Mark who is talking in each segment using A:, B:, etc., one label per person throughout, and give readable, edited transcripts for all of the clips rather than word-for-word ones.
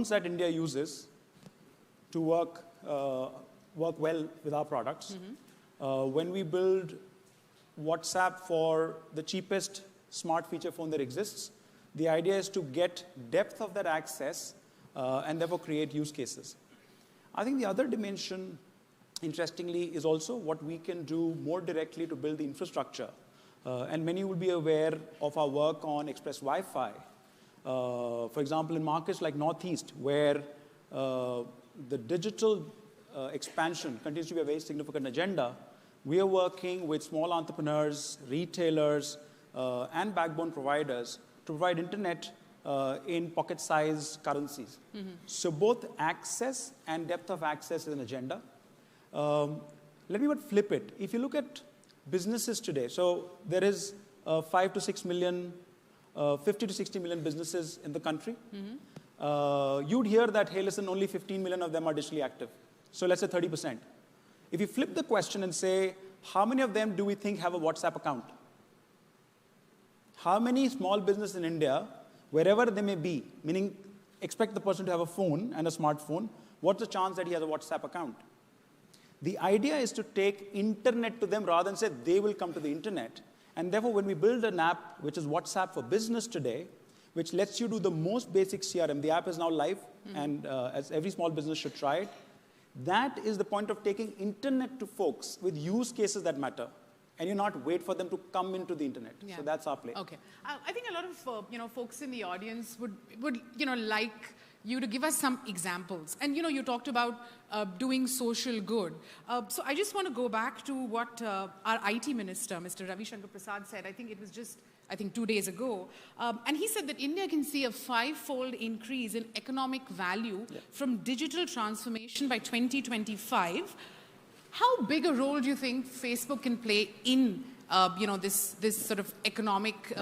A: that India uses to work well with our products. When we build WhatsApp for the cheapest smart feature phone that exists, the idea is to get depth of that access and therefore create use cases. I think the other dimension, interestingly, is also what we can do more directly to build the infrastructure. And many will be aware of our work on Express Wi-Fi. For example, in markets like Northeast, where the digital expansion continues to be a very significant agenda, we are working with small entrepreneurs, retailers, and backbone providers to provide internet in pocket-sized currencies. So both access and depth of access is an agenda. Let me flip it. If you look at businesses today, so there is 5 to 6 million, 50 to 60 million businesses in the country. You'd hear that, hey, listen, only 15 million of them are digitally active. So let's say 30%. If you flip the question and say, how many of them do we think have a WhatsApp account? How many small businesses in India, wherever they may be, meaning expect the person to have a phone and a smartphone, what's the chance that he has a WhatsApp account? The idea is to take internet to them rather than say they will come to the internet. And therefore, when we build an app, which is WhatsApp for Business today, which lets you do the most basic CRM, the app is now live, and as every small business should try it, that is the point of taking internet to folks with use cases that matter. And you not wait for them to come into the internet. Yeah. So that's our play.
B: Okay. I think a lot of folks in the audience would like you to give us some examples. And you talked about doing social good. So I just want to go back to what our IT minister, Mr. Ravi Shankar Prasad, said. I think it was just 2 days ago. And he said that India can see a 5-fold increase in economic value from digital transformation by 2025. How big a role do you think Facebook can play in this sort of economic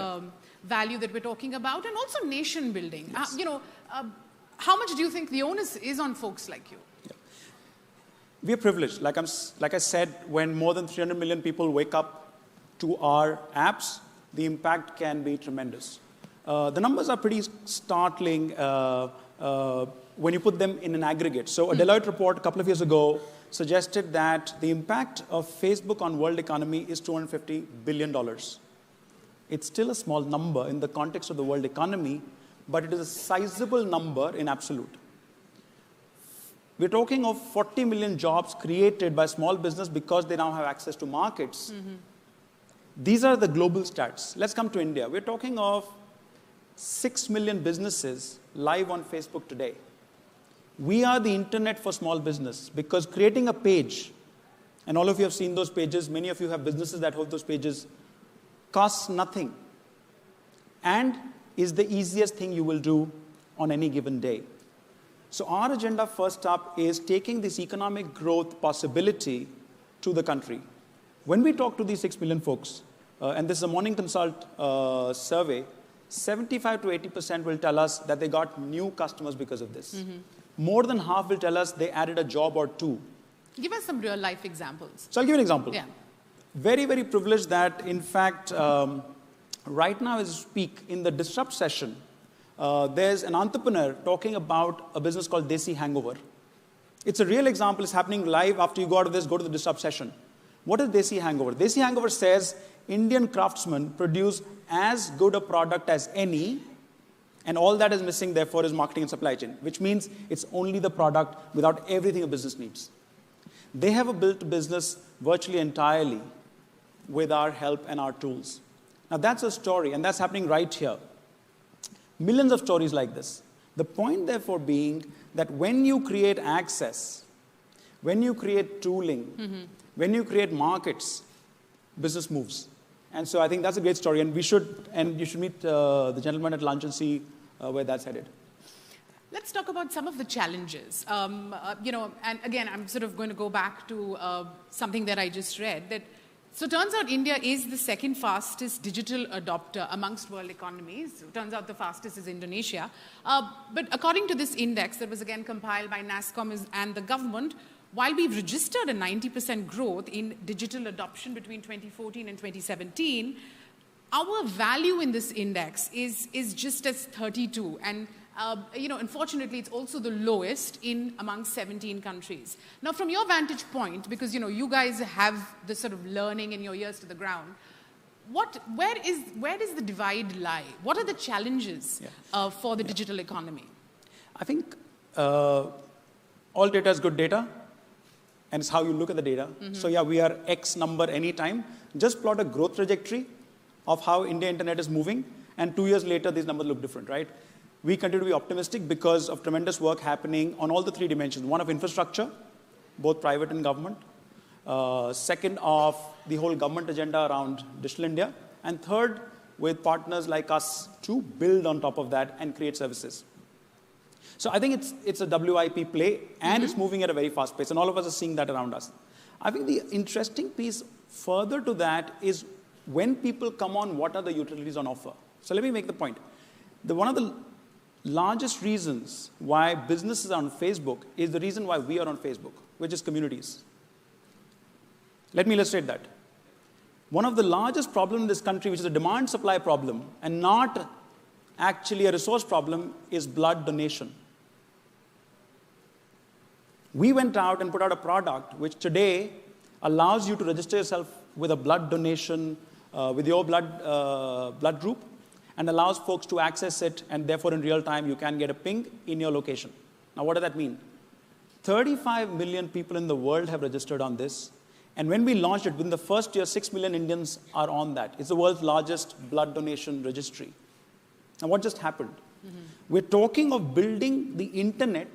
B: value that we're talking about, and also nation building? Yes. How much do you think the onus is on folks like you? Yeah.
A: We are privileged. Like I said, when more than 300 million people wake up to our apps, the impact can be tremendous. The numbers are pretty startling when you put them in an aggregate. So a Deloitte report a couple of years ago suggested that the impact of Facebook on world economy is $250 billion. It's still a small number in the context of the world economy, but it is a sizable number in absolute. We're talking of 40 million jobs created by small business because they now have access to markets. These are the global stats. Let's come to India. We're talking of 6 million businesses live on Facebook today. We are the internet for small business because creating a page, and all of you have seen those pages, many of you have businesses that hold those pages, costs nothing and is the easiest thing you will do on any given day. So our agenda first up is taking this economic growth possibility to the country. When we talk to these 6 million folks, and this is a Morning Consult survey, 75 to 80% will tell us that they got new customers because of this. More than half will tell us they added a job or two.
B: Give us some real life examples.
A: So I'll give you an example.
B: Yeah.
A: Very, very privileged that, in fact, right now as we speak, in the Disrupt session, there's an entrepreneur talking about a business called Desi Hangover. It's a real example. It's happening live. After you go out of this, go to the Disrupt session. What is Desi Hangover? Desi Hangover says Indian craftsmen produce as good a product as any, and all that is missing, therefore, is marketing and supply chain, which means it's only the product without everything a business needs. They have built a business virtually entirely with our help and our tools. Now, that's a story, and that's happening right here. Millions of stories like this. The point, therefore, being that when you create access, when you create tooling, when you create markets, business moves. And so I think that's a great story, and you should meet the gentleman at lunch and see where that's headed.
B: Let's talk about some of the challenges. And again, I'm sort of going to go back to something that I just read. So turns out India is the second fastest digital adopter amongst world economies. Turns out the fastest is Indonesia. But according to this index that was again compiled by NASSCOM and the government, while we've registered a 90% growth in digital adoption between 2014 and 2017, our value in this index is just as 32. And Unfortunately, it's also the lowest in among 17 countries. Now, from your vantage point, because, you guys have this sort of learning in your ears to the ground, where does the divide lie? What are the challenges for the digital economy?
A: I think all data is good data, and it's how you look at the data. So yeah, we are X number anytime. Just plot a growth trajectory of how India internet is moving, and 2 years later, these numbers look different, right? We continue to be optimistic because of tremendous work happening on all the three dimensions. One of infrastructure, both private and government. Second of the whole government agenda around Digital India. And third, with partners like us to build on top of that and create services. So I think it's a WIP play, and it's moving at a very fast pace, and all of us are seeing that around us. I think the interesting piece further to that is when people come on, what are the utilities on offer? So let me make the point. One of the largest reasons why businesses are on Facebook is the reason why we are on Facebook, which is communities. Let me illustrate that. One of the largest problems in this country, which is a demand-supply problem and not actually a resource problem, is blood donation. We went out and put out a product which today allows you to register yourself with a blood donation, with your blood group, and allows folks to access it, and therefore in real time you can get a ping in your location. Now what does that mean? 35 million people in the world have registered on this. And when we launched it, within the first year, 6 million Indians are on that. It's the world's largest blood donation registry. Now, what just happened? We're talking of building the internet,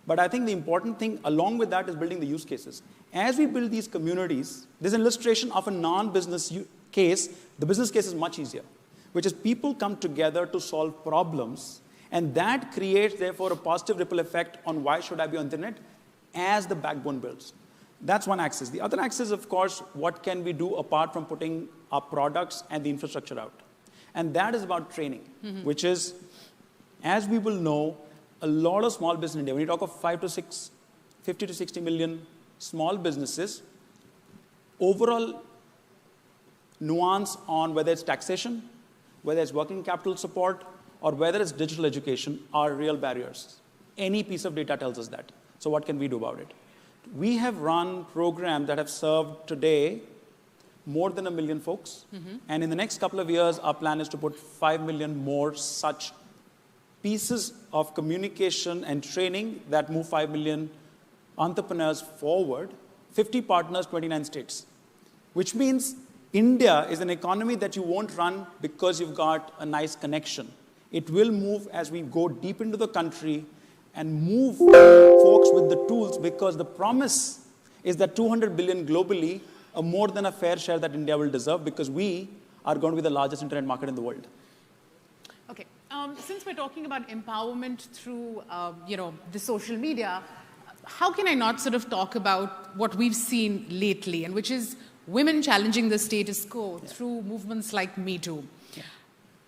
A: but I think the important thing along with that is building the use cases. As we build these communities, there's an illustration of a non-business case. The business case is much easier, which is people come together to solve problems, and that creates, therefore, a positive ripple effect on why should I be on the internet as the backbone builds. That's one axis. The other axis, of course, what can we do apart from putting our products and the infrastructure out? And that is about training, which is, as we will know, a lot of small business in India, when you talk of 50 to 60 million small businesses, overall nuance on whether it's taxation, whether it's working capital support, or whether it's digital education are real barriers. Any piece of data tells us that. So what can we do about it? We have run programs that have served today more than 1 million folks. And in the next couple of years, our plan is to put 5 million more such pieces of communication and training that move 5 million entrepreneurs forward, 50 partners, 29 states. Which means India is an economy that you won't run because you've got a nice connection. It will move as we go deep into the country and move folks with the tools, because the promise is that 200 billion globally are more than a fair share that India will deserve, because we are going to be the largest internet market in the world.
B: Okay. Since we're talking about empowerment through, the social media, how can I not sort of talk about what we've seen lately, and which is women challenging the status quo through movements like Me Too?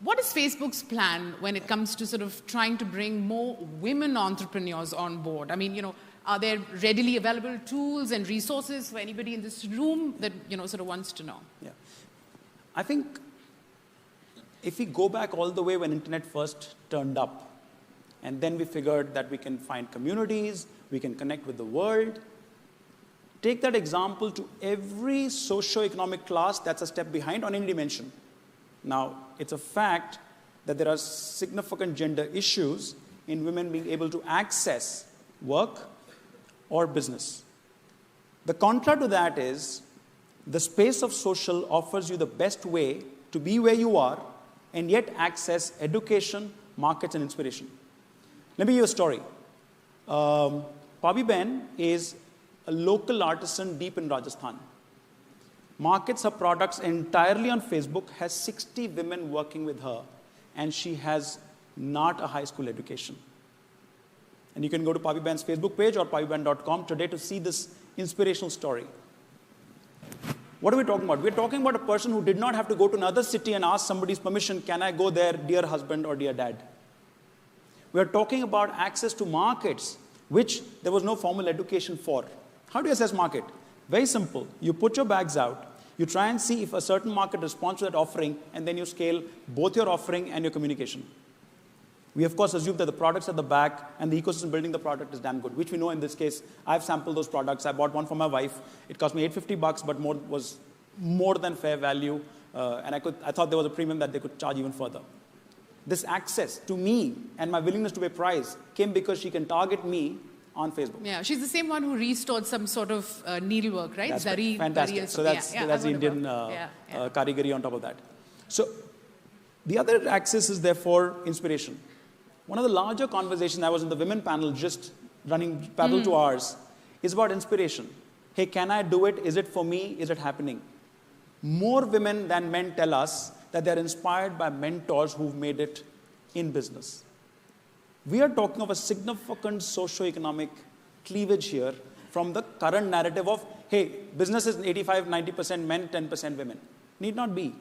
B: What is Facebook's plan when it comes to sort of trying to bring more women entrepreneurs on board? I mean, are there readily available tools and resources for anybody in this room that, sort of wants to know?
A: Yeah. I think if we go back all the way when internet first turned up, and then we figured that we can find communities, we can connect with the world, take that example to every socio-economic class that's a step behind on any dimension. Now, it's a fact that there are significant gender issues in women being able to access work or business. The contra to that is the space of social offers you the best way to be where you are and yet access education, markets, and inspiration. Let me give you a story. Pabi Ben is a local artisan deep in Rajasthan. Markets her products entirely on Facebook, has 60 women working with her, and she has not a high school education. And you can go to Pabi Ben's Facebook page or pabiben.com today to see this inspirational story. What are we talking about? We're talking about a person who did not have to go to another city and ask somebody's permission, can I go there, dear husband or dear dad? We're talking about access to markets, which there was no formal education for. How do you assess market? Very simple. You put your bags out, you try and see if a certain market responds to that offering, and then you scale both your offering and your communication. We, of course, assume that the product's at the back and the ecosystem building the product is damn good, which we know in this case. I've sampled those products. I bought one for my wife. It cost me $850, but was more than fair value. And I thought there was a premium that they could charge even further. This access to me and my willingness to pay price came because she can target me on Facebook.
B: Yeah, she's the same one who restored some sort of needlework, right?
A: That's right. Fantastic. So that's the Indian karigari on top of that. So the other axis is therefore inspiration. One of the larger conversations, I was in the women panel just running parallel to ours, is about inspiration. Hey, can I do it? Is it for me? Is it happening? More women than men tell us that they're inspired by mentors who've made it in business. We are talking of a significant socio-economic cleavage here from the current narrative of, hey, business is 85, 90% men, 10% women. Need not be.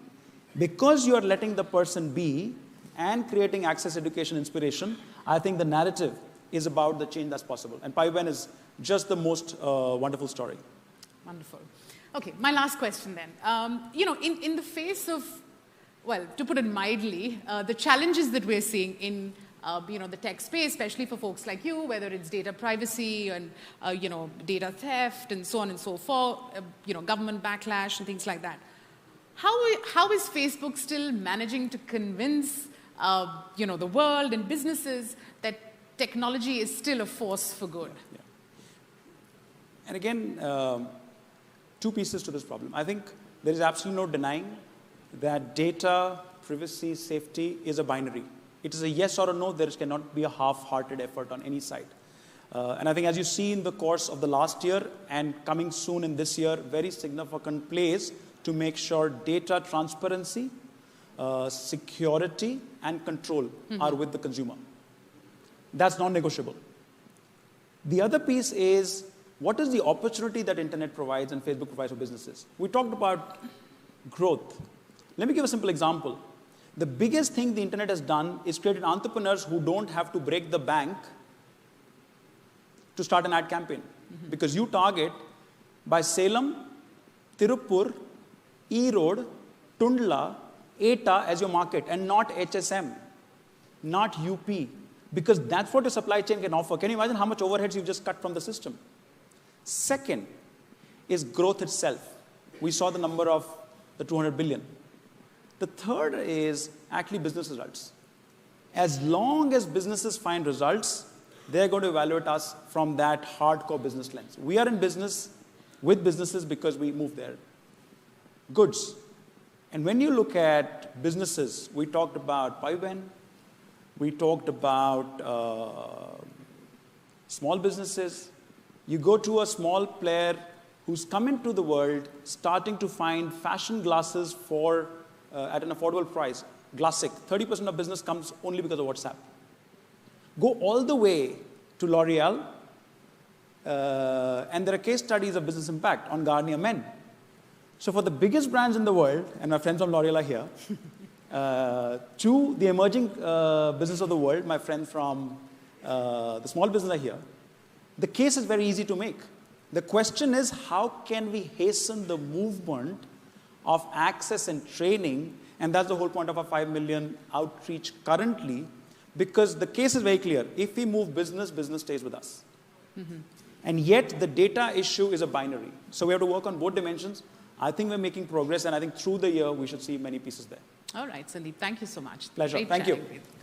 A: Because you are letting the person be and creating access, education, inspiration, I think the narrative is about the change that's possible. And Payuben is just the most wonderful story.
B: Wonderful. Okay, my last question then. In the face of, well, to put it mildly, the challenges that we're seeing in the tech space, especially for folks like you, whether it's data privacy and data theft and so on and so forth, government backlash and things like that. How is Facebook still managing to convince the world and businesses that technology is still a force for good?
A: Yeah. And again, two pieces to this problem. I think there is absolutely no denying that data, privacy, safety is a binary. It is a yes or a no. There cannot be a half-hearted effort on any side. And I think as you see in the course of the last year and coming soon in this year, very significant plays to make sure data transparency, security, and control are with the consumer. That's non-negotiable. The other piece is, what is the opportunity that internet provides and Facebook provides for businesses? We talked about growth. Let me give a simple example. The biggest thing the internet has done is created entrepreneurs who don't have to break the bank to start an ad campaign. Because you target by Salem, Tirupur, Erode, Tundla, ETA as your market, and not HSM, not UP, because that's what your supply chain can offer. Can you imagine how much overheads you've just cut from the system? Second is growth itself. We saw the number of the 200 billion. The third is actually business results. As long as businesses find results, they're going to evaluate us from that hardcore business lens. We are in business with businesses because we move their goods. And when you look at businesses, we talked about Payuben, we talked about small businesses. You go to a small player who's come into the world starting to find fashion glasses for at an affordable price. Glassic, 30% of business comes only because of WhatsApp. Go all the way to L'Oreal, and there are case studies of business impact on Garnier Men. So for the biggest brands in the world, and my friends from L'Oreal are here, to the emerging business of the world, my friends from the small business are here, the case is very easy to make. The question is, how can we hasten the movement of access and training? And that's the whole point of our 5 million outreach currently, because the case is very clear. If we move business, business stays with us. And yet, the data issue is a binary. So we have to work on both dimensions. I think we're making progress, and I think through the year, we should see many pieces there.
B: All right, Sandeep, thank you so much.
A: Pleasure.
B: Great
A: Thank you.
B: chatting with you.